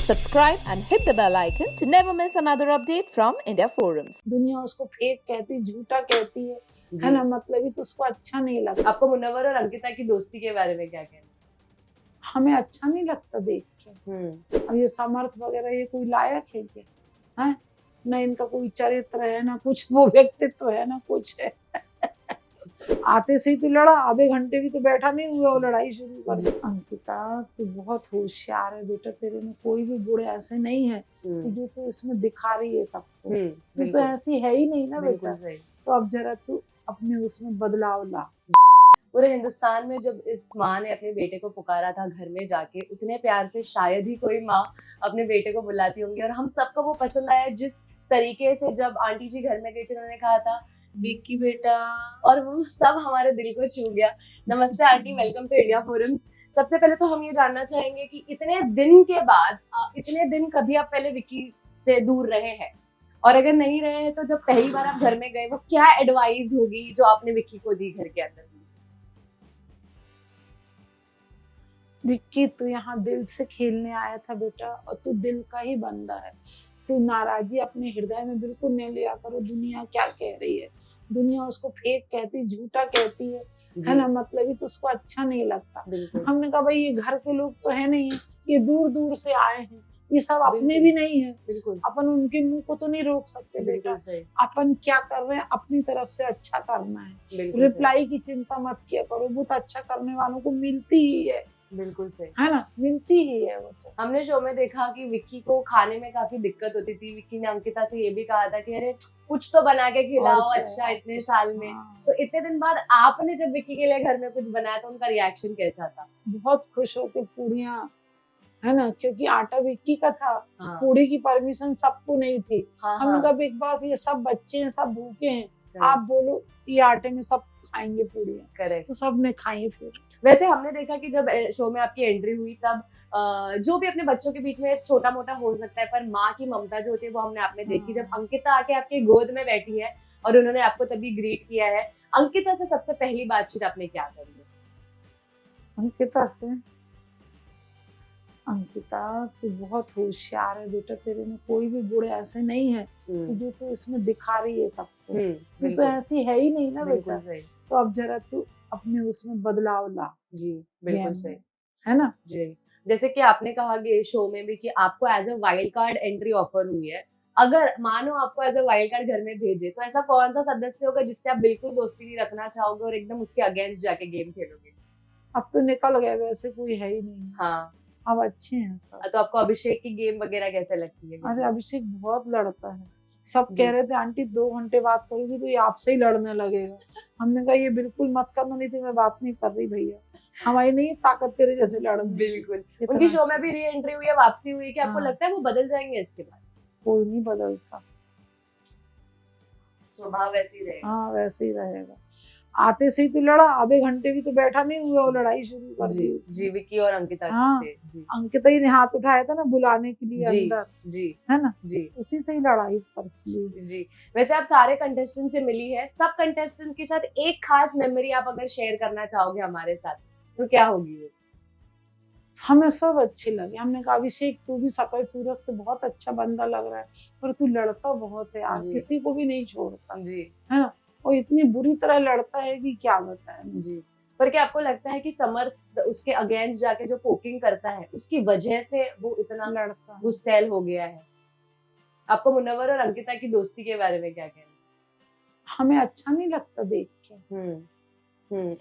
Subscribe and hit the bell icon to never miss another update from India Forums. दुनिया उसको fake कहती, झूठा कहती है ना, मतलब ही तो उसको अच्छा नहीं लगता। आपको मुनव्वर और अंकिता की दोस्ती के बारे में क्या कहना है? हमें अच्छा नहीं लगता देख के। अब ये समर्थ वगैरह ये कोई लायक है क्या? हैं? ना इनका कोई चरित्र है, ना कुछ वो व्यक्तित्व है, ना कुछ है। आते से ही तो लड़ा, आधे घंटे भी तो बैठा नहीं हुआ वो लड़ाई शुरू कर दी। अंकिता तू बहुत होशियार है बेटा, तेरे में कोई भी गुण ऐसे नहीं है जो तू इसमें दिखा रही है सबको। तू तो ऐसी है ही नहीं ना बेटा। तो अब जरा तू अपने उसमें बदलाव ला। पूरे हिंदुस्तान में जब इस माँ ने अपने बेटे को पुकारा था घर में जाके, उतने प्यार से शायद ही कोई माँ अपने बेटे को बुलाती होंगी। और हम सबको वो पसंद आया जिस तरीके से जब आंटी जी घर में गई थी, उन्होंने कहा था विक्की बेटा, और वो सब हमारे दिल को छू गया। नमस्ते aunty, welcome to India Forums. सबसे पहले तो हम ये जानना चाहेंगे कि इतने दिन के बाद, इतने दिन कभी आप पहले विक्की से दूर रहे हैं, और अगर नहीं रहे हैं तो जब पहली बार आप घर में गए, वो क्या एडवाइस होगी जो आपने विक्की को दी घर के अंदर? विक्की तू यहाँ दिल से खेलने आया था बेटा, और तू दिल का ही बंदा है। तू नाराजी अपने हृदय में बिल्कुल नहीं लिया करो। दुनिया क्या कह रही है, दुनिया उसको फेक कहती, झूठा कहती है ना, मतलब ही तो उसको अच्छा नहीं लगता। हमने कहा भाई ये घर के लोग तो है नहीं, ये दूर दूर से आए हैं, ये सब अपने भी नहीं है। बिल्कुल अपन उनके मुंह को तो नहीं रोक सकते बेटा। अपन क्या कर रहे हैं, अपनी तरफ से अच्छा करना है। रिप्लाई की चिंता मत किया करो, वो तो अच्छा करने वालों को मिलती ही है। बिल्कुल सही है ना, मिलती ही है वो तो। हमने शो में देखा कि विक्की को खाने में काफी दिक्कत होती थी। विक्की ने अंकिता से ये भी कहा था कि अरे कुछ तो बना के खिलाओ, अच्छा इतने साल में। तो इतने दिन बाद आपने जब विक्की के लिए घर में कुछ बनाया तो उनका रिएक्शन कैसा था? बहुत खुश होके पूड़ियाँ, है ना, क्योंकि आटा विक्की का था। पूड़ी की परमिशन सबको नहीं थी। हमने कहा बिग बॉस ये सब बच्चे हैं, सब भूखे हैं, आप बोलो ये आटे में सब खाएंगे पूड़ियाँ। करेक्ट, तो सबने खाई। फिर वैसे हमने देखा कि जब शो में आपकी एंट्री हुई तब जो भी अपने बच्चों के बीच में छोटा मोटा हो सकता है, पर माँ की ममता जो होती है वो हमने आप में देखी। जब अंकिता आके आपकी गोद में बैठी है और उन्होंने आपको तभी ग्रीट किया है, अंकिता से सबसे पहली बातचीत आपने क्या करी? अंकिता से, अंकिता तू बहुत होशियार है बेटा, तेरे में कोई भी गुण ऐसे नहीं है जो तू इसमें दिखा रही है सबको। तू तो ऐसी है ही नहीं ना बेटा। तो अब जरा तू अपने उसमें बदलाव ला। जी बिल्कुल सही, है ना जी। जैसे कि आपने कहा कि शो में भी कि आपको as a wild card entry offer हुई है। अगर मानो आपको एज अ वाइल्ड कार्ड घर में भेजे तो ऐसा कौन सा सदस्य होगा जिससे आप बिल्कुल दोस्ती नहीं रखना चाहोगे और एकदम उसके अगेंस्ट जाके गेम खेलोगे? अब तो निकल गए, वैसे कोई है ही नहीं। हाँ, अब अच्छे हैं सब। तो आपको अभिषेक की गेम वगैरह कैसे लगती है? अरे अभिषेक बहुत लड़ता है। सब कह रहे थे आंटी 2 घंटे बात करोगी तो ये आपसे ही लड़ने लगेगा। हमने कहा ये बिल्कुल मत करना, नहीं तो मैं बात नहीं कर रही भैया, हमारी नहीं ताकत तेरे जैसे लड़ने। बिल्कुल। उनकी शो में भी री एंट्री हुई है, वापसी हुई है, कि आपको लगता है वो बदल जाएंगे इसके बाद? कोई नहीं बदलता, स्वभाव वैसे ही रहेगा। हाँ वैसे ही रहेगा। आते से ही तो लड़ा, आधे घंटे भी तो बैठा नहीं हुआ वो लड़ाई शुरू कर दी। जी विक्की और अंकिता से। जी अंकिता ही ने हाथ उठाया था ना बुलाने के लिए अंदर। जी है ना जी, उसी से ही लड़ाई पड़ी। जी वैसे आप सारे कंटेस्टेंट से मिली है, सब कंटेस्टेंट के साथ एक खास मेमोरी आप अगर शेयर करना चाहोगे हमारे साथ तो क्या होगी वो? हमें सब अच्छे लगे। हमने कहा अभिषेक तू भी सकल सूरत से बहुत अच्छा बंदा लग रहा है, पर तू लड़ता बहुत है यार, किसी को भी नहीं छोड़ता। जी है ना, और इतनी बुरी तरह लड़ता है कि क्या बताएं। जी, पर क्या आपको लगता है कि समर्थ उसके अगेंस्ट जाके जो पोकिंग करता है उसकी वजह से वो इतना लड़ता गुस्सैल हो गया है? आपको मुनव्वर और अंकिता की दोस्ती के बारे में क्या कहना? हमें अच्छा नहीं लगता देख के।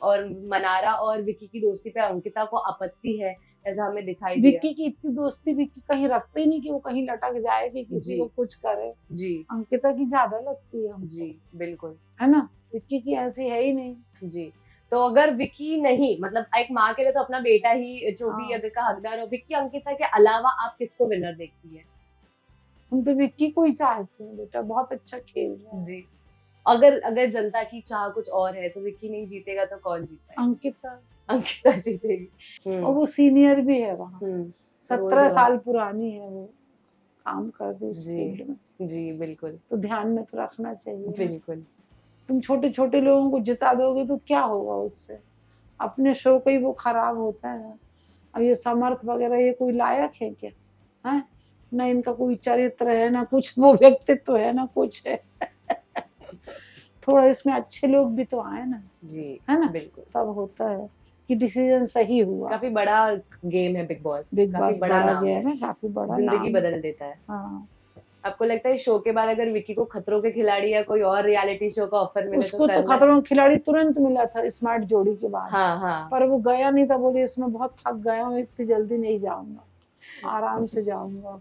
और मनारा और विक्की की दोस्ती पे अंकिता को आपत्ति है, ऐसा हमें दिखाई दिया। विक्की की इतनी दोस्ती विक्की कहीं रखते ही नहीं कि वो कहीं लटक जाए कि किसी को कुछ करे। जी, अंकिता की ज्यादा लगती है हमको। जी बिल्कुल, है ना, विक्की की ऐसी है ही नहीं। जी, तो अगर विक्की नहीं, मतलब एक माँ के लिए तो अपना बेटा ही ट्रॉफी अगर का हकदार हो, विक्की अंकिता के अलावा आप किसको विनर देखती है? हम तो विक्की को ही चाहते हैं बेटा, बहुत अच्छा खेल रहा है। जी, अगर जनता की चाह कुछ और है तो विक्की नहीं जीतेगा तो कौन जीतेगा? अंकिता जीतेगी। और वो सीनियर भी है वहाँ, 17 साल पुरानी है, वो काम कर रही इस फील्ड में। जी बिल्कुल, तो ध्यान में तो रखना चाहिए। बिल्कुल, तुम छोटे छोटे लोगों को जिता दोगे तो क्या होगा उससे, अपने शो का ही वो खराब होता है। अब ये समर्थ वगैरह ये कोई लायक है क्या? है ना इनका कोई चरित्र है, ना कुछ वो व्यक्तित्व है, ना कुछ है। थोड़ा इसमें अच्छे लोग भी तो आए ना, जी, है ना? बिल्कुल। तब होता है कि डिसीजन सही हुआ। काफ़ी बड़ा गेम है बिग बॉस, बिग काफ़ी बॉस बड़ा बड़ा नाम गेम है, है, काफ़ी बड़ा ज़िंदगी नाम है। बदल देता है। हाँ, आपको लगता है शो के बाद अगर विक्की को खतरों के खिलाड़ी या कोई और रियलिटी शो का ऑफर मिले तो उसको तो करना खतरों के खिलाड़ी तुरंत मिला था स्मार्ट जोड़ी के बाद, हाँ, हाँ। पर वो गया नहीं था, बोले इसमें बहुत थक गया हूँ, इतनी जल्दी नहीं जाऊँगा, आराम से जाऊँगा।